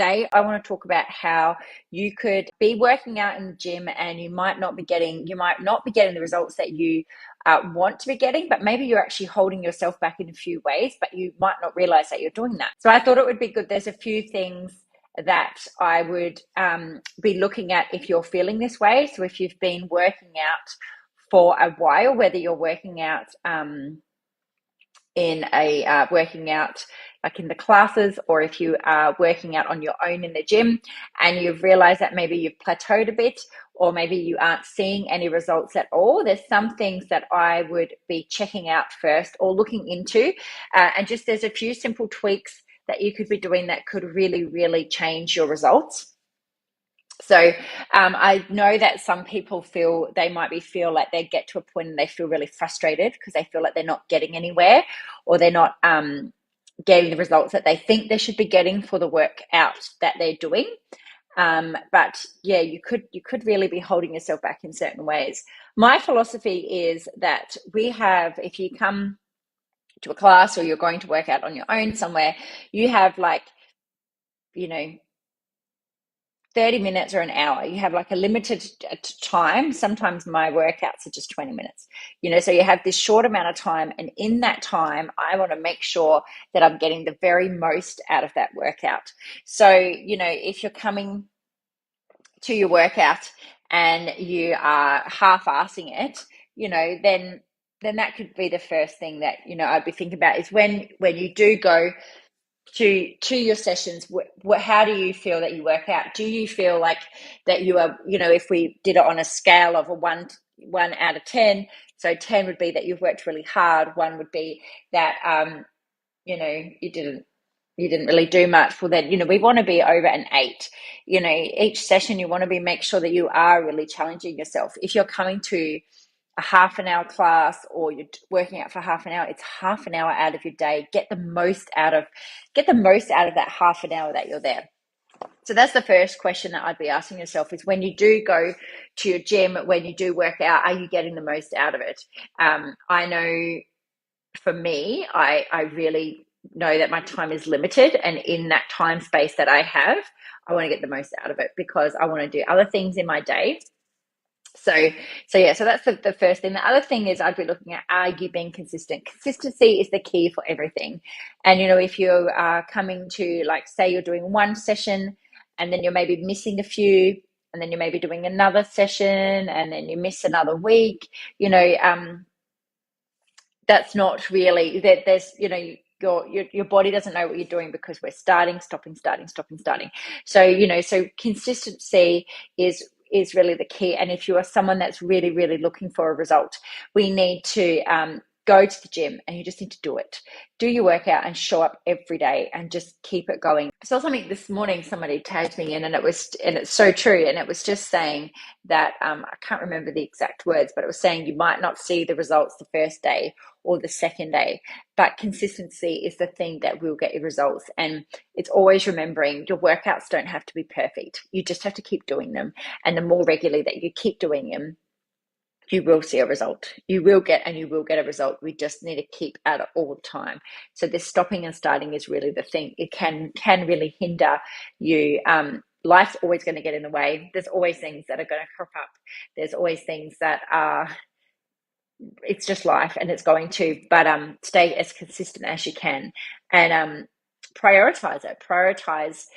today I want to talk about how you could be working out in the gym and you might not be getting the results that you want to be getting, but maybe you're actually holding yourself back in a few ways, but you might not realize that you're doing that. So I thought it would be good. There's a few things that I would be looking at if you're feeling this way. So if you've been working out for a while, whether you're working out working out like in the classes, or if you are working out on your own in the gym and you've realized that maybe you've plateaued a bit, or maybe you aren't seeing any results at all, there's some things that I would be checking out first or looking into. And just there's a few simple tweaks that you could be doing that could really, really change your results. So I know that some people feel like they get to a point and they feel really frustrated because they feel like they're not getting anywhere, or they're not getting the results that they think they should be getting for the workout that they're doing. But yeah, you could really be holding yourself back in certain ways. My philosophy is that if you come to a class or you're going to work out on your own somewhere, you have 30 minutes or an hour. You have like a limited time. Sometimes my workouts are just 20 minutes, so you have this short amount of time. And in that time, I want to make sure that I'm getting the very most out of that workout. So, if you're coming to your workout and you are half-assing it, then that could be the first thing that, I'd be thinking about is when you do go to your sessions, how do you feel that you work out? Do you feel like that you are, if we did it on a scale of a 1 out of 10, so 10 would be that you've worked really hard, 1 would be that you didn't really do much. Well, then we want to be over an 8. Each session you want to make sure that you are really challenging yourself. If you're coming to a half an hour class or you're working out for half an hour, it's half an hour out of your day. Get the most out of that half an hour that you're there. So that's the first question that I'd be asking yourself, is when you do go to your gym, when you do work out, are you getting the most out of it? I know for me, I really know that my time is limited, and in that time space that I have, I want to get the most out of it because I want to do other things in my day. So that's the first thing. The other thing is I'd be looking at, are you being consistent? Consistency is the key for everything. And, if you are coming to, like, say you're doing one session and then you're maybe missing a few, and then you're maybe doing another session and then you miss another week, that's not really, that there's, your body doesn't know what you're doing because we're starting, stopping, starting, stopping, starting. So, so consistency is really the key. And if you are someone that's really, really looking for a result, we need to go to the gym, and you just need to do your workout and show up every day and just keep it going. I saw something this morning, somebody tagged me in, and it's so true. And it was just saying that, I can't remember the exact words, but it was saying you might not see the results the first day or the second day, but consistency is the thing that will get you results. And it's always remembering your workouts don't have to be perfect. You just have to keep doing them. And the more regularly that you keep doing them, you will see a result. You will get a result. We just need to keep at it all the time. So this stopping and starting is really the thing. It can really hinder you. Life's always going to get in the way. There's always things that are going to crop up. There's always things that are, it's just life, and it's going to, but stay as consistent as you can, and prioritize it. Prioritize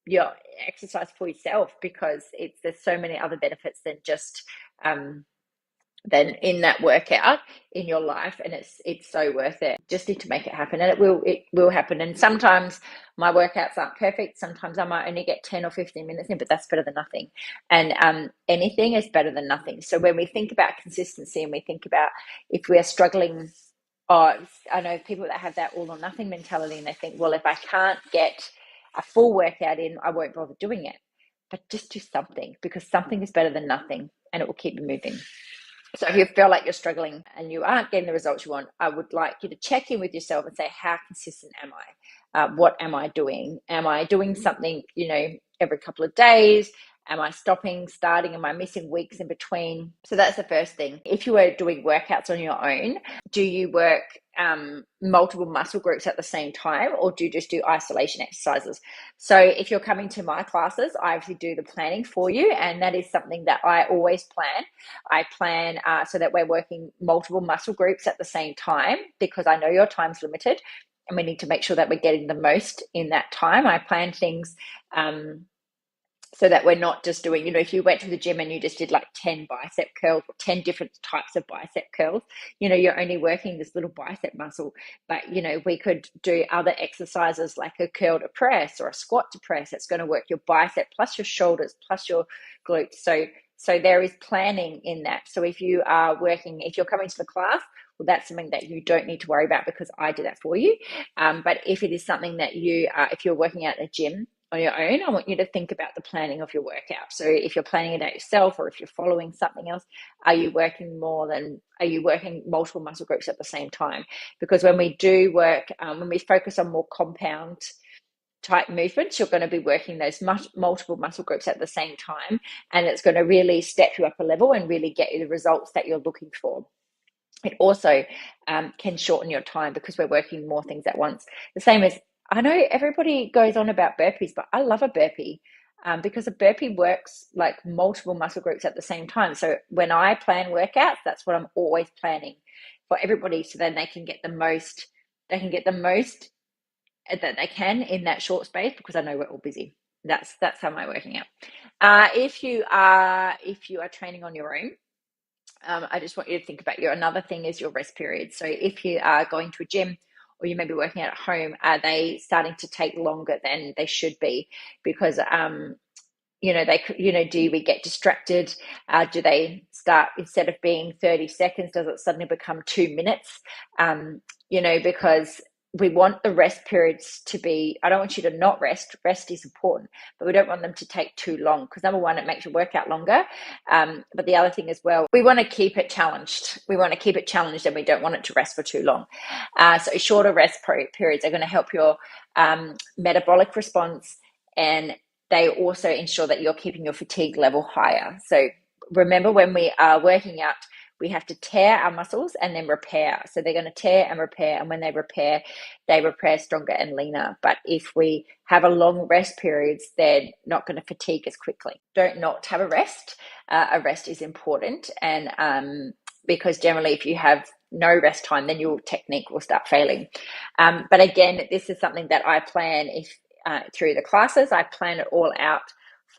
your exercise for yourself, because there's so many other benefits than just than in that workout in your life, and it's so worth it. Just need to make it happen, and it will happen. And sometimes my workouts aren't perfect. Sometimes I might only get 10 or 15 minutes in, but that's better than nothing. And anything is better than nothing. So when we think about consistency and we think about if we are struggling, I know people that have that all or nothing mentality, and they think, well, if I can't get a full workout in, I won't bother doing it. But just do something, because something is better than nothing, and it will keep you moving. So if you feel like you're struggling and you aren't getting the results you want, I would like you to check in with yourself and say, how consistent am I? What am I doing? Am I doing something, every couple of days? Am I stopping, starting? Am I missing weeks in between? So that's the first thing. If you were doing workouts on your own, do you work multiple muscle groups at the same time, or do you just do isolation exercises? So if you're coming to my classes, I actually do the planning for you, and that is something that I always plan. I plan so that we're working multiple muscle groups at the same time, because I know your time's limited and we need to make sure that we're getting the most in that time. I plan things so that we're not just doing, if you went to the gym and you just did like 10 bicep curls or 10 different types of bicep curls, you're only working this little bicep muscle. But, we could do other exercises like a curl to press or a squat to press. It's going to work your bicep plus your shoulders plus your glutes. So there is planning in that. So if you're coming to the class, well, that's something that you don't need to worry about because I do that for you. But if it is something that if you're working out in a gym on your own, I want you to think about the planning of your workout. So if you're planning it out yourself, or if you're following something else, are you working multiple muscle groups at the same time? Because when we do work, when we focus on more compound type movements, you're going to be working those multiple muscle groups at the same time, and it's going to really step you up a level and really get you the results that you're looking for. It also can shorten your time because we're working more things at once. The same as, I know everybody goes on about burpees, but I love a burpee because a burpee works like multiple muscle groups at the same time. So when I plan workouts, that's what I'm always planning for everybody, so then they can get the most that they can in that short space, because I know we're all busy. That's how my working out. If you are training on your own, I just want you to think about another thing is your rest period. So if you are going to a gym, or you may be working out at home, are they starting to take longer than they should be? Because do we get distracted? Do they start, instead of being 30 seconds, does it suddenly become 2 minutes? Because we want the rest periods to be, I don't want you to not rest. Rest is important, but we don't want them to take too long, because number one, it makes your workout longer. But the other thing as well, we want to keep it challenged. And we don't want it to rest for too long. So shorter rest periods are going to help your metabolic response, and they also ensure that you're keeping your fatigue level higher. So remember, when we are working out, we have to tear our muscles and then repair. So they're going to tear and repair. And when they repair stronger and leaner. But if we have a long rest periods, they're not going to fatigue as quickly. Don't not have a rest. A rest is important. And because generally if you have no rest time, then your technique will start failing. But again, this is something that I plan through the classes. I plan it all out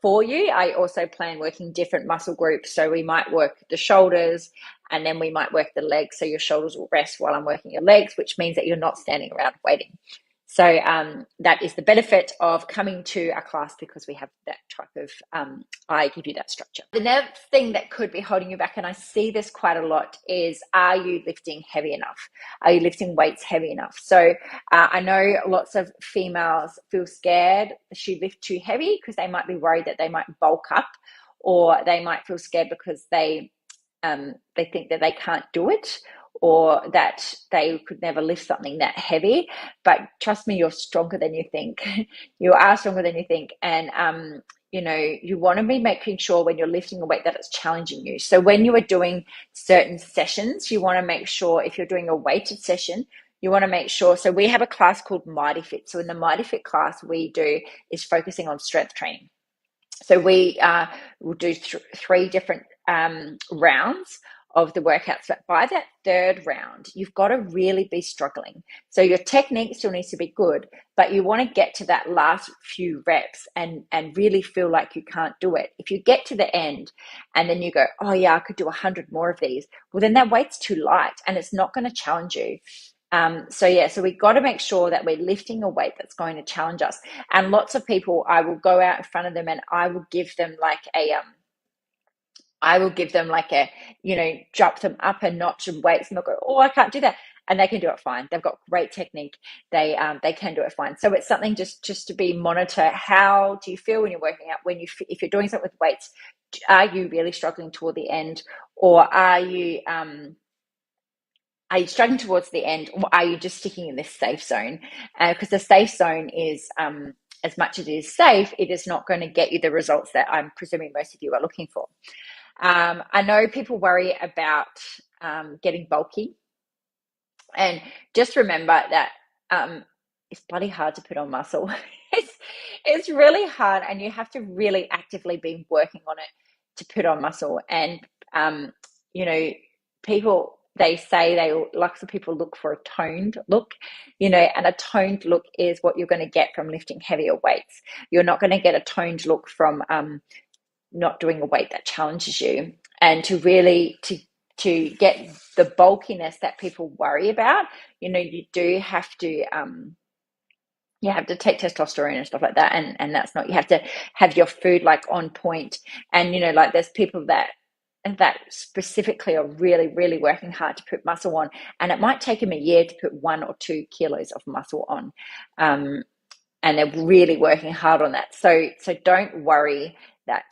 for you. I also plan working different muscle groups. So we might work the shoulders, and then we might work the legs. So your shoulders will rest while I'm working your legs, which means that you're not standing around waiting. So that is the benefit of coming to a class, because we have that type of, I give you that structure. The next thing that could be holding you back, and I see this quite a lot, is, are you lifting heavy enough? Are you lifting weights heavy enough? So I know lots of females feel scared she lift too heavy because they might be worried that they might bulk up, or they might feel scared because they think that they can't do it, or that they could never lift something that heavy. But trust me, you're stronger than you think. You are stronger than you think. And, you want to be making sure when you're lifting a weight that it's challenging you. So when you are doing certain sessions, you want to make sure, if you're doing a weighted session, you want to make sure. So we have a class called Mighty Fit. So in the Mighty Fit class, we do is focusing on strength training. So we will do three different rounds of the workouts, but by that third round, you've got to really be struggling. So your technique still needs to be good, but you want to get to that last few reps and really feel like you can't do it. If you get to the end and then you go, oh yeah, I could do 100 more of these, well then that weight's too light and it's not going to challenge you. So we got to make sure that we're lifting a weight that's going to challenge us. And lots of people, I will go out in front of them and I will give them like jump them up a notch of weights, and they'll go, oh, I can't do that. And they can do it fine. They've got great technique. They can do it fine. So it's something just to be monitor. How do you feel when you're working out? If you're doing something with weights, are you really struggling toward the end, or are you struggling towards the end, or are you just sticking in this safe zone? Because the safe zone is as much as it is safe, it is not going to get you the results that I'm presuming most of you are looking for. I know people worry about getting bulky, and just remember that it's bloody hard to put on muscle. It's really hard, and you have to really actively be working on it to put on muscle. And you know, people, they say lots of people look for a toned look, and a toned look is what you're going to get from lifting heavier weights. You're not going to get a toned look from not doing a weight that challenges you. And to really to get the bulkiness that people worry about, you do have to you have to take testosterone and stuff like that, and that's not, you have to have your food like on point. And like there's people that specifically are really, really working hard to put muscle on, and it might take them a year to put 1 or 2 kilos of muscle on, and they're really working hard on that. So don't worry about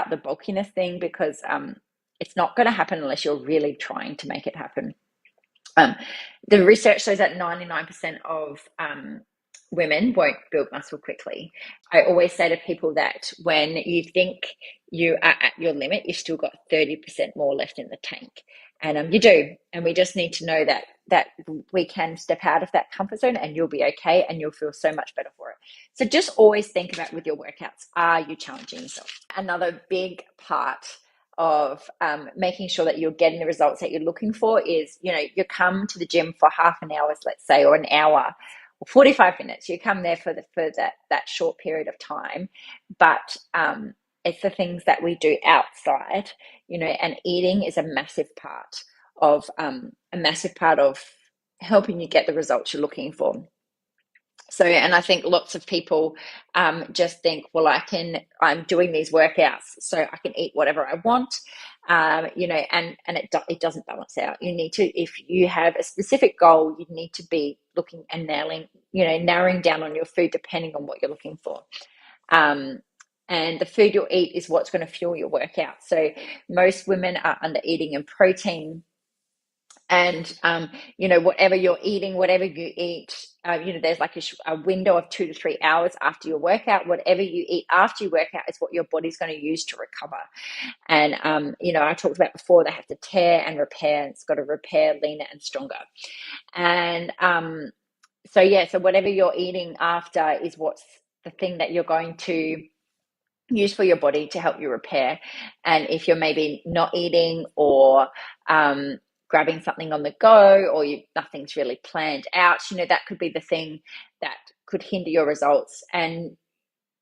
the bulkiness thing, because it's not going to happen unless you're really trying to make it happen. The research shows that 99% of women won't build muscle quickly. I always say to people that when you think you are at your limit, you've still got 30% more left in the tank. And you do. And we just need to know that we can step out of that comfort zone, and you'll be okay, and you'll feel so much better for it. So just always think about, with your workouts, are you challenging yourself? Another big part of making sure that you're getting the results that you're looking for is, you come to the gym for half an hour, let's say, or an hour, or 45 minutes. You come there for that short period of time, but it's the things that we do outside, and eating is a massive part of helping you get the results you're looking for. So, and I think lots of people just think, well, I'm doing these workouts, so I can eat whatever I want, and it doesn't balance out. You need to, if you have a specific goal, you need to be looking and narrowing down on your food depending on what you're looking for. And the food you'll eat is what's going to fuel your workout. So most women are under eating in protein. And, whatever you're eating, whatever you eat, there's like a window of 2 to 3 hours after your workout. Whatever you eat after your workout is what your body's going to use to recover. And, I talked about before, they have to tear and repair, and it's got to repair leaner and stronger. And so whatever you're eating after is what's the thing that you're going to use for your body to help you repair. And if you're maybe not eating, or grabbing something on the go, or nothing's really planned out, that could be the thing that could hinder your results. And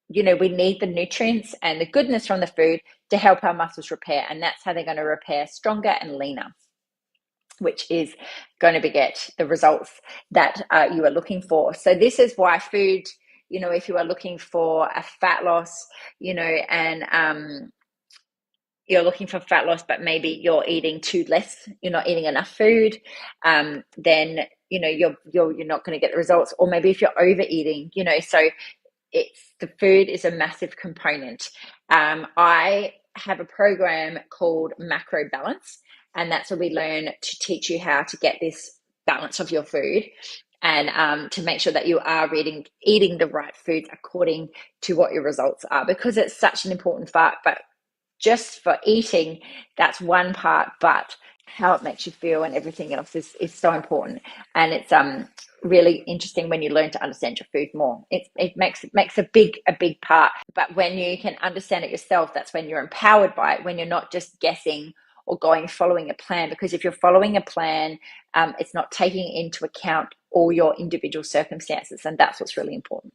we need the nutrients and the goodness from the food to help our muscles repair, and that's how they're going to repair stronger and leaner, which is going to get the results that you are looking for. So this is why food, if you are looking for a fat loss, and you're looking for fat loss, but maybe you're eating too less, you're not eating enough food, then you're not going to get the results. Or maybe if you're overeating, so the food is a massive component. I have a program called Macro Balance, and that's where we learn to teach you how to get this balance of your food, and to make sure that you are eating the right foods according to what your results are, because it's such an important part. But just for eating, that's one part, but how it makes you feel and everything else is so important. And it's really interesting when you learn to understand your food more. It makes a big part. But when you can understand it yourself, that's when you're empowered by it, when you're not just guessing or following a plan. Because if you're following a plan, it's not taking into account all your individual circumstances, and that's what's really important.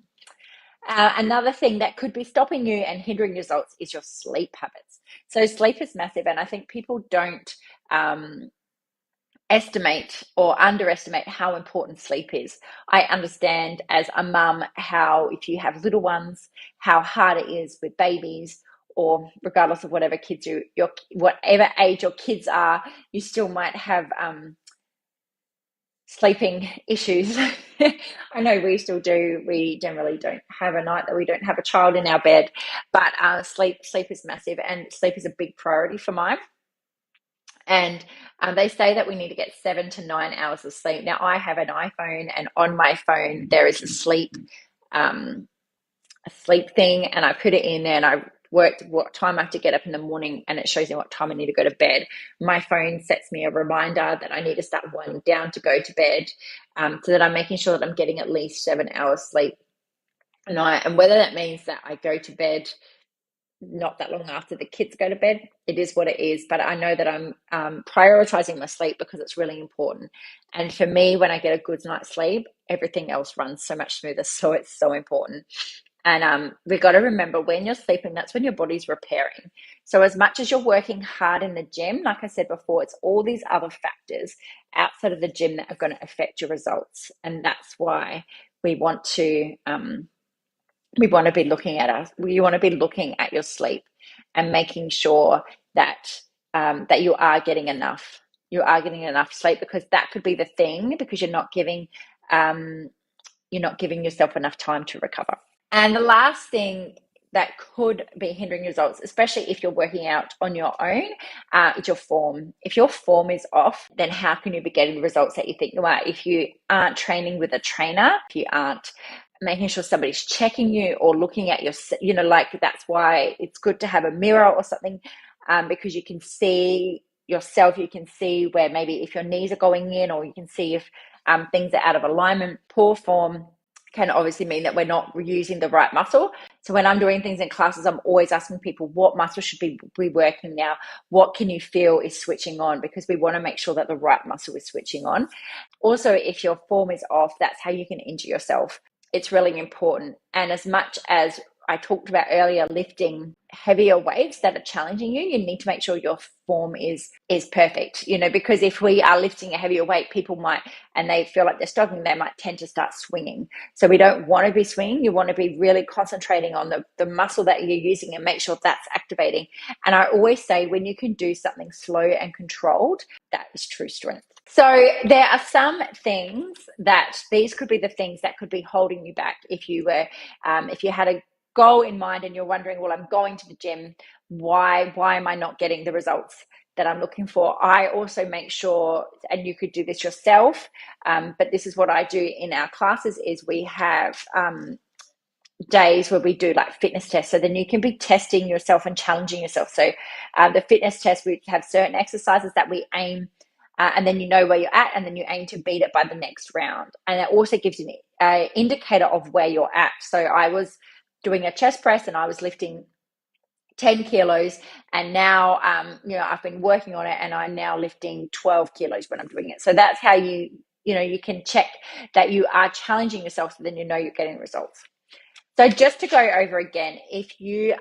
Another thing that could be stopping you and hindering results is your sleep habits. So sleep is massive, and I think people don't estimate or underestimate how important sleep is. I understand as a mum how, if you have little ones, how hard it is with babies, or regardless of whatever whatever age your kids are, you still might have sleeping issues. I know we still do. We generally don't have a night that we don't have a child in our bed, but sleep is massive, and sleep is a big priority for mine. And they say that we need to get 7 to 9 hours of sleep. Now, I have an iPhone, and on my phone there is a sleep thing, and I put it in there, and I worked what time I have to get up in the morning, and it shows me what time I need to go to bed. My phone sets me a reminder that I need to start winding down to go to bed, so that I'm making sure that I'm getting at least 7 hours sleep a night. And whether that means that I go to bed not that long after the kids go to bed, it is what it is. But I know that I'm prioritizing my sleep because it's really important. And for me, when I get a good night's sleep, everything else runs so much smoother. So it's so important. And we've got to remember, when you're sleeping, that's when your body's repairing. So as much as you're working hard in the gym, like I said before, it's all these other factors outside of the gym that are going to affect your results. And that's why we want to be looking at you want to be looking at your sleep and making sure that that you are getting enough sleep, because that could be the thing, because you're not giving yourself enough time to recover. And the last thing that could be hindering results, especially if you're working out on your own, is your form. If your form is off, then how can you be getting the results that you think you are? If you aren't training with a trainer, if you aren't making sure somebody's checking you or looking at your, like, that's why it's good to have a mirror or something, because you can see yourself, you can see where maybe if your knees are going in, or you can see if things are out of alignment. Poor form can obviously mean that we're not using the right muscle. So when I'm doing things in classes, I'm always asking people, what muscle should be working now? What can you feel is switching on? Because we want to make sure that the right muscle is switching on. Also, if your form is off, that's how you can injure yourself. It's really important. And as much as I talked about earlier, lifting heavier weights that are challenging you, you need to make sure your form is perfect, because if we are lifting a heavier weight, people might, and they feel like they're struggling, they might tend to start swinging. So we don't want to be swinging. You want to be really concentrating on the muscle that you're using and make sure that's activating. And I always say, when you can do something slow and controlled, that is true strength. So there are some things that these could be the things that could be holding you back. If you had a goal in mind and you're wondering, well, I'm going to the gym, why am I not getting the results that I'm looking for? I also make sure, and you could do this yourself, but this is what I do in our classes, is we have days where we do like fitness tests, so then you can be testing yourself and challenging yourself. So the fitness test, we have certain exercises that we aim, and then you know where you're at, and then you aim to beat it by the next round. And it also gives you an indicator of where you're at. So I was doing a chest press and I was lifting 10 kilos, and now I've been working on it, and I'm now lifting 12 kilos when I'm doing it. So that's how you can check that you are challenging yourself, so then you're getting results. So just to go over again, if you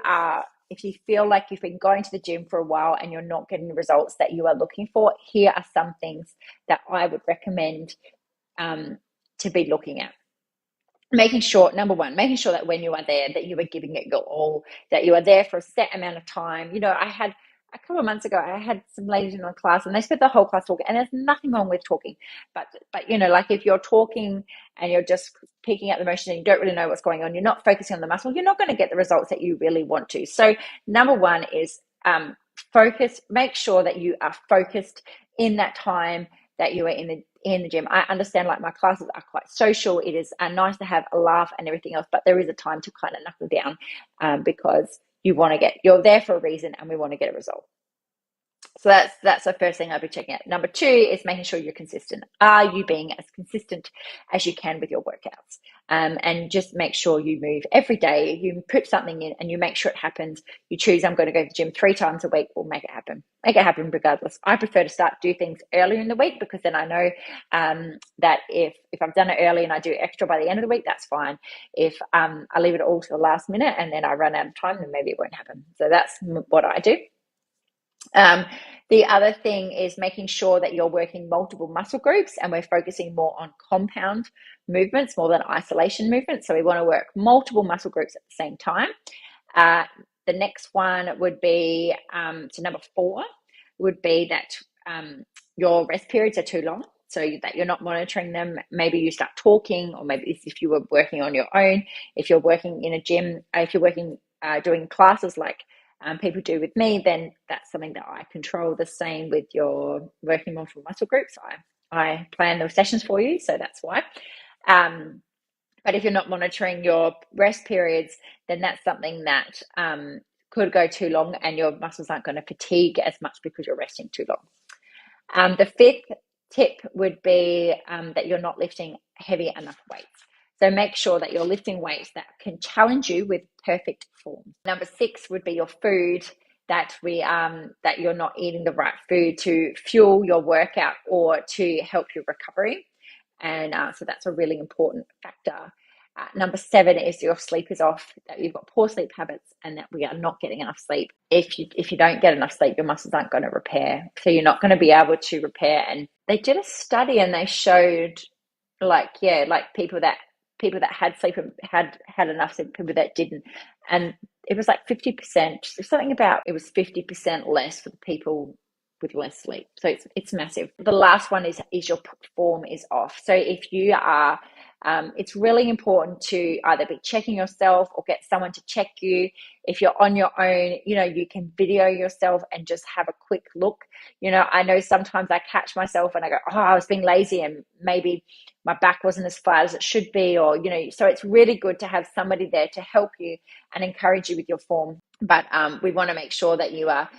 feel like you've been going to the gym for a while and you're not getting the results that you are looking for, here are some things that I would recommend to be looking at. Number one, making sure that when you are there, that you are giving it your all, that you are there for a set amount of time. I had a couple of months ago, I had some ladies in my class, and they spent the whole class talking, and there's nothing wrong with talking, but like, if you're talking and you're just picking up the motion and you don't really know what's going on, you're not focusing on the muscle, you're not going to get the results that you really want to. So number one is focus. Make sure that you are focused in that time that you are in the gym. I understand, like, my classes are quite social. It is nice to have a laugh and everything else, but there is a time to kind of knuckle down, because you're there for a reason, and we want to get a result. So that's the first thing I'll be checking out. Number two is making sure you're consistent. Are you being as consistent as you can with your workouts? And just make sure you move every day. You put something in and you make sure it happens. You choose, I'm going to go to the gym 3 times a week, or make it happen. Make it happen regardless. I prefer to do things earlier in the week, because then I know that if I've done it early and I do extra by the end of the week, that's fine. If I leave it all to the last minute and then I run out of time, then maybe it won't happen. So that's what I do. The other thing is making sure that you're working multiple muscle groups, and we're focusing more on compound movements more than isolation movements. So we want to work multiple muscle groups at the same time. The next one would be, so number 4 would be that your rest periods are too long, so that you're not monitoring them. Maybe you start talking, or maybe if you were working on your own, if you're working in a gym, if you're working doing classes like people do with me, then that's something that I control. The same with your working multiple muscle groups. I plan those sessions for you, so that's why. But if you're not monitoring your rest periods, then that's something that could go too long, and your muscles aren't going to fatigue as much because you're resting too long. The fifth tip would be that you're not lifting heavy enough weights. So make sure that you're lifting weights that can challenge you with perfect form. Number 6 would be your food, that you're not eating the right food to fuel your workout or to help your recovery. And so that's a really important factor. Number 7 is your sleep is off, that you've got poor sleep habits and that we are not getting enough sleep. If you don't get enough sleep, your muscles aren't going to repair. So you're not going to be able to repair. And they did a study and they showed people that had sleep had enough sleep, people that didn't. And it was like 50%. There's something about it was 50% less for the people with less sleep. So it's massive. The last one is your form is off. So if you are, it's really important to either be checking yourself or get someone to check you. If you're on your own, you can video yourself and just have a quick look. I know sometimes I catch myself and I go, oh, I was being lazy and maybe my back wasn't as flat as it should be, or, so it's really good to have somebody there to help you and encourage you with your form. But we want to make sure that you are,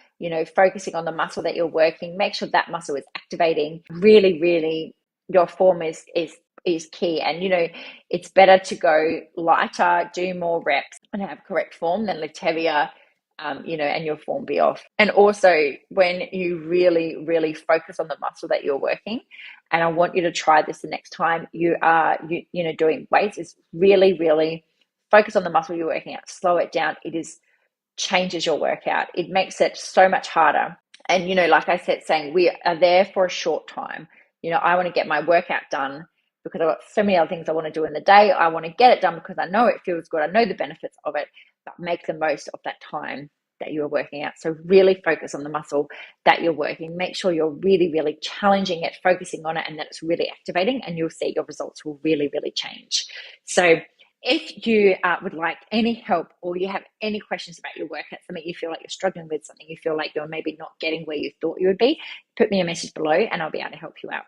focusing on the muscle that you're working. Make sure that muscle is activating. Really, really, your form is key. And, it's better to go lighter, do more reps and have correct form than lift heavier, and your form be off. And also when you really, really focus on the muscle that you're working, and I want you to try this the next time you are, doing weights, is really, really focus on the muscle you're working out, slow it down. Changes your workout. It makes it so much harder. And, like I said, saying we are there for a short time. I want to get my workout done because I've got so many other things I want to do in the day. I want to get it done because I know it feels good. I know the benefits of it, but make the most of that time that you are working out. So really focus on the muscle that you're working. Make sure you're really, really challenging it, focusing on it, and that it's really activating, and you'll see your results will really, really change. So if you would like any help or you have any questions about your workout, something you feel like you're struggling with, something you feel like you're maybe not getting where you thought you would be, put me a message below and I'll be able to help you out.